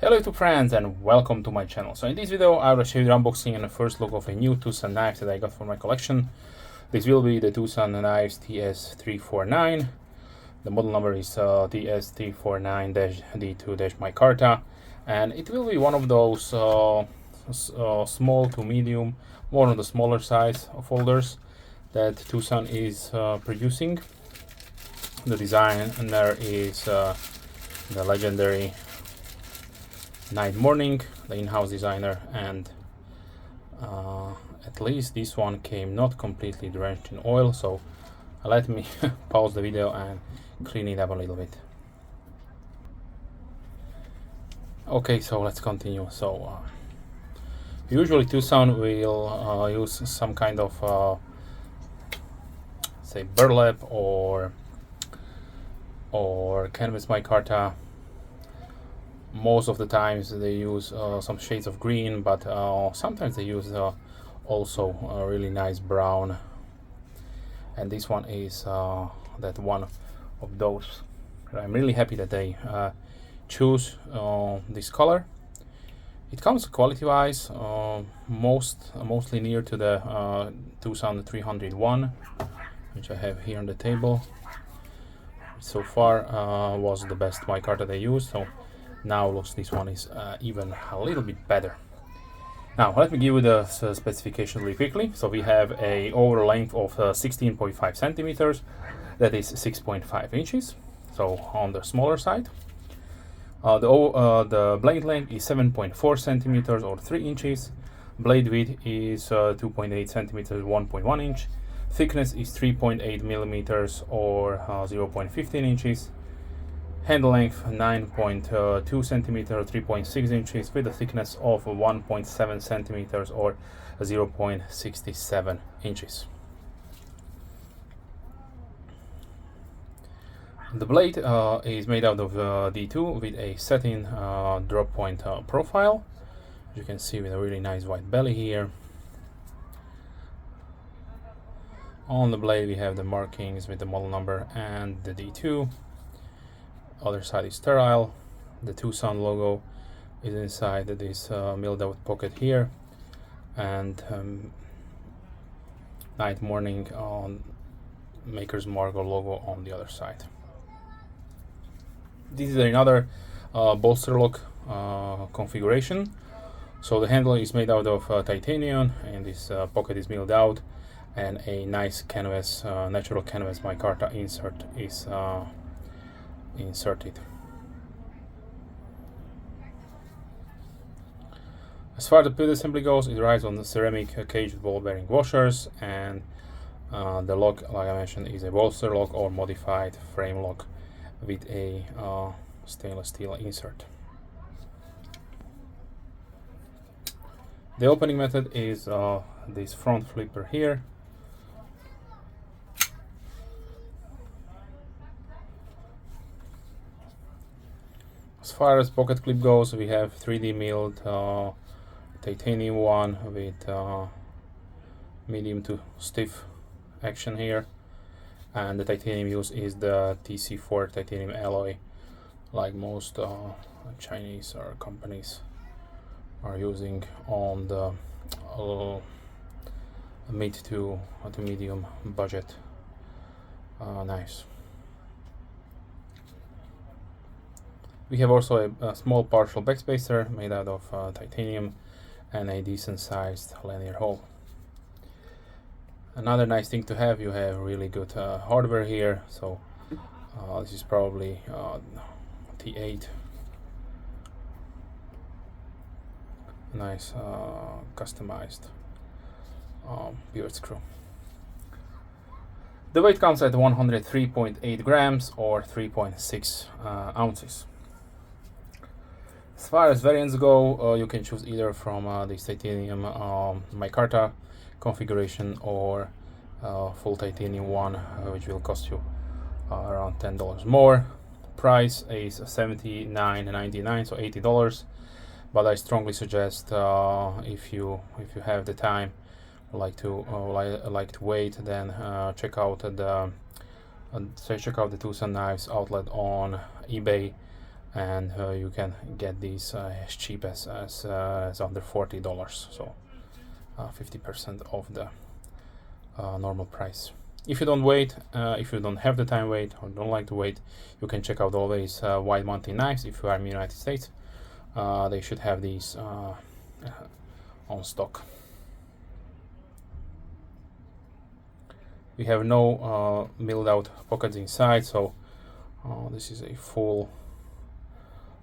Hello YouTube friends and welcome to my channel. So in this video I will show you the unboxing and the first look of a new Twosun knife that I got for my collection. This will be the Twosun knives TS349. The model number is TS349-D2-Micarta, and it will be one of those small to medium, more on the smaller size of folders that Twosun is producing. The designer is the legendary Night Morning, the in-house designer, and at least this one came not completely drenched in oil, so let me pause the video and clean it up a little bit. Okay, so let's continue. So usually Twosun will use some kind of say burlap or canvas micarta. Most of the times they use some shades of green, but sometimes they use also a really nice brown, and this one is that one of those. I'm really happy that they choose this color. It comes quality wise mostly near to the Twosun 301, which I have here on the table. So far was the best micarta they used, so now looks this one is even a little bit better. Now let me give you the specification really quickly. So we have a overall length of 16.5 centimeters, that is 6.5 inches, so on the smaller side. The blade length is 7.4 centimeters or 3 inches. Blade width is 2.8 centimeters, 1.1 inch. Thickness is 3.8 millimeters or 0.15 inches. Handle length 9.2 centimeters, 3.6 inches, with a thickness of 1.7 centimeters or 0.67 inches. The blade is made out of D2 with a satin drop point profile. As you can see, with a really nice white belly here. On the blade we have the markings with the model number and the D2. Other side is sterile. The Twosun logo is inside this milled out pocket here, and Night Morning on Maker's Mark logo on the other side. This is another bolster lock configuration. So the handle is made out of titanium, and this pocket is milled out, and a nice canvas, natural canvas micarta insert is inserted. As far as the build assembly goes, it rides on the ceramic cage with ball bearing washers, and the lock, like I mentioned, is a bolster lock or modified frame lock with a stainless steel insert. The opening method is this front flipper here. As far as pocket clip goes, we have 3D milled titanium one with medium to stiff action here, and the titanium used is the TC4 titanium alloy, like most Chinese companies are using on the mid to medium budget knives. We have also a small partial backspacer made out of titanium and a decent sized linear hole. Another nice thing to have, you have really good hardware here. So this is probably T8. Nice customized beard screw. The weight comes at 103.8 grams or 3.6 ounces. As far as variants go, you can choose either from this titanium micarta configuration or full titanium one, which will cost you around $10 more. Price is $79.99, so $80. But I strongly suggest if you have the time, like to wait, then check out the Twosun Knives outlet on eBay. and you can get these as cheap as under $40, so 50% of the normal price. If you don't wait, if you don't have the time wait or don't like to wait, you can check out always wide mountain knives. If you are in the United States, they should have these on stock. We have no milled out pockets inside, so this is a full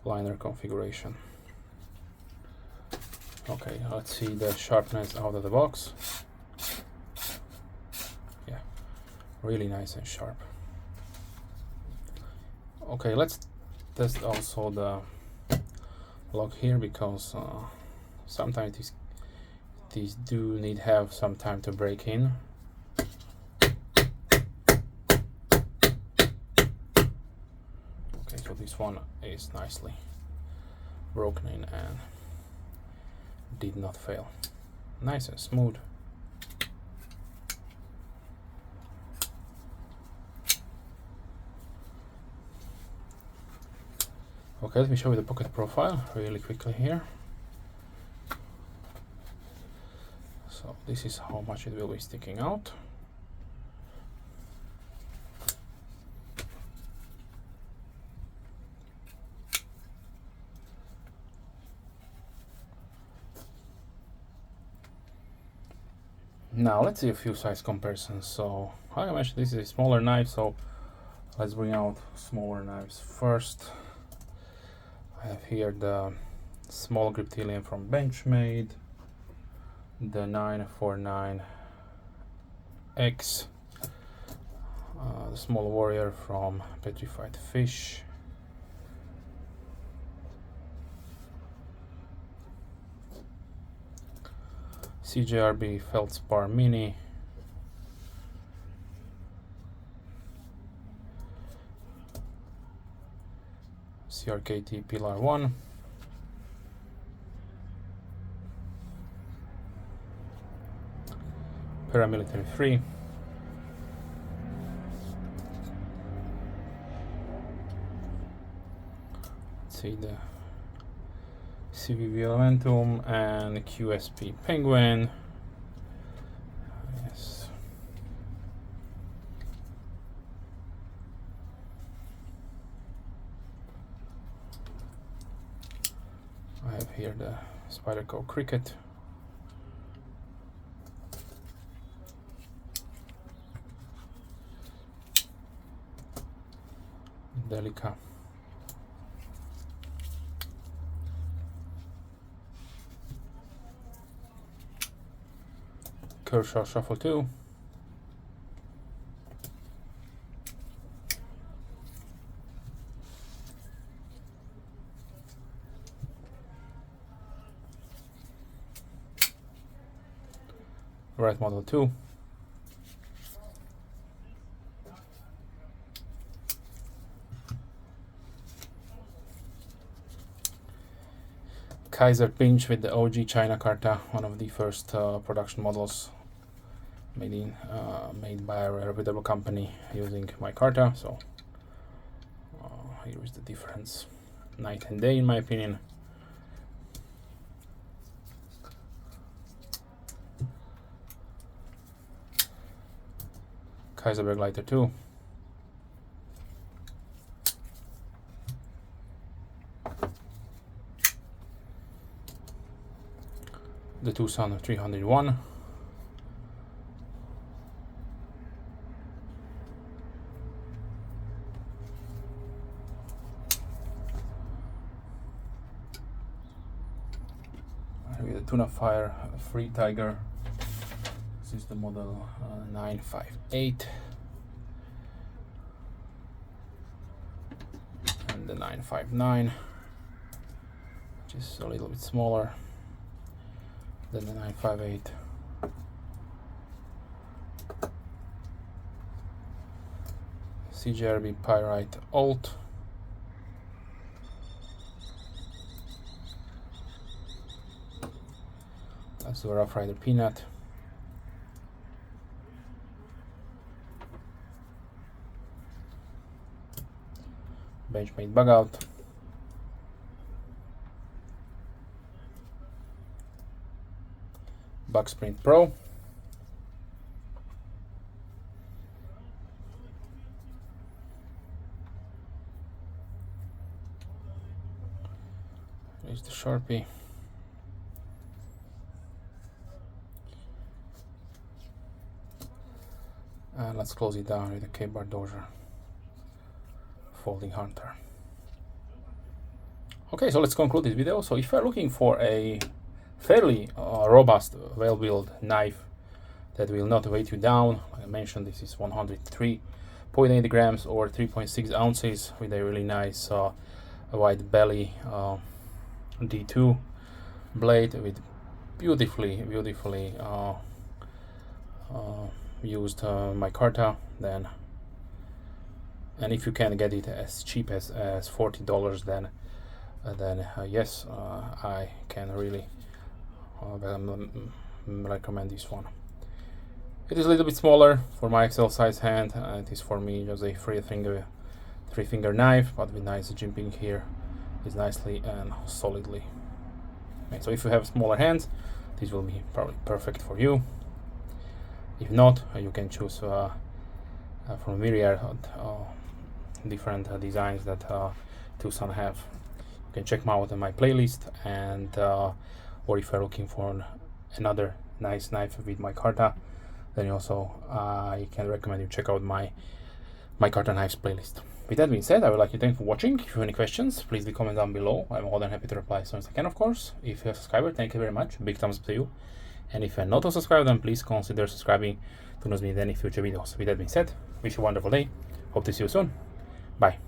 liner configuration. Okay, let's see the sharpness out of the box. Yeah, really nice and sharp. Okay, let's test also the lock here, because sometimes these do need have some time to break in. Okay, so this one is nicely broken in and did not fail. Nice and smooth. Okay, let me show you the pocket profile really quickly here. So this is how much it will be sticking out. Now let's see a few size comparisons. So like I mentioned, this is a smaller knife, so let's bring out smaller knives first. I have here the small Griptilian from Benchmade, the 949X, the small Warrior from Petrified Fish, CJRB Feldspar Mini, CRKT Pilar 1, Paramilitary 3, let's see the CVV Elementum and QSP Penguin. Yes. I have here the Spyderco Cricket. Delica. Kershaw Shuffle 2. Right Model 2. Kaiser Pinch with the OG China Carta, one of the first production models made by a reputable company using Micarta. So here is the difference, night and day in my opinion. Kaiserberg Lighter 2. The Twosun 301. The Tuna Fire Free Tiger. This is the model 958 and the 959, which is a little bit smaller than the 958. CJRB Pyrite Alt. That's the Rough Rider Peanut. Benchmade Bug Out. Buck Sprint Pro. Here's the Sharpie. And let's close it down with the K-Bar Dozer Folding Hunter. Okay, so let's conclude this video. So if you're looking for a fairly robust, well-built knife that will not weight you down, like I mentioned, this is 103.8 grams or 3.6 ounces with a really nice wide belly D2 blade with beautifully used Micarta, then, and if you can get it as cheap as $40, then yes, I can really recommend this one. It is a little bit smaller for my XL size hand, and it is for me just a three finger knife, but with nice jimping here is nicely and solidly. Okay, so if you have smaller hands, this will be probably perfect for you. If not, you can choose from a myriad different designs that Twosun have. You can check them out on my playlist, and or if you're looking for another nice knife with Micarta, then also I can recommend you check out my Micarta knives playlist. With that being said, I would like to thank you for watching. If you have any questions, please leave a comment down below. I'm more than happy to reply as soon as I can, of course. If you're a subscriber, thank you very much. Big thumbs up to you. And if you're not a subscriber, then please consider subscribing to not miss any future videos. With that being said, wish you a wonderful day. Hope to see you soon. Bye.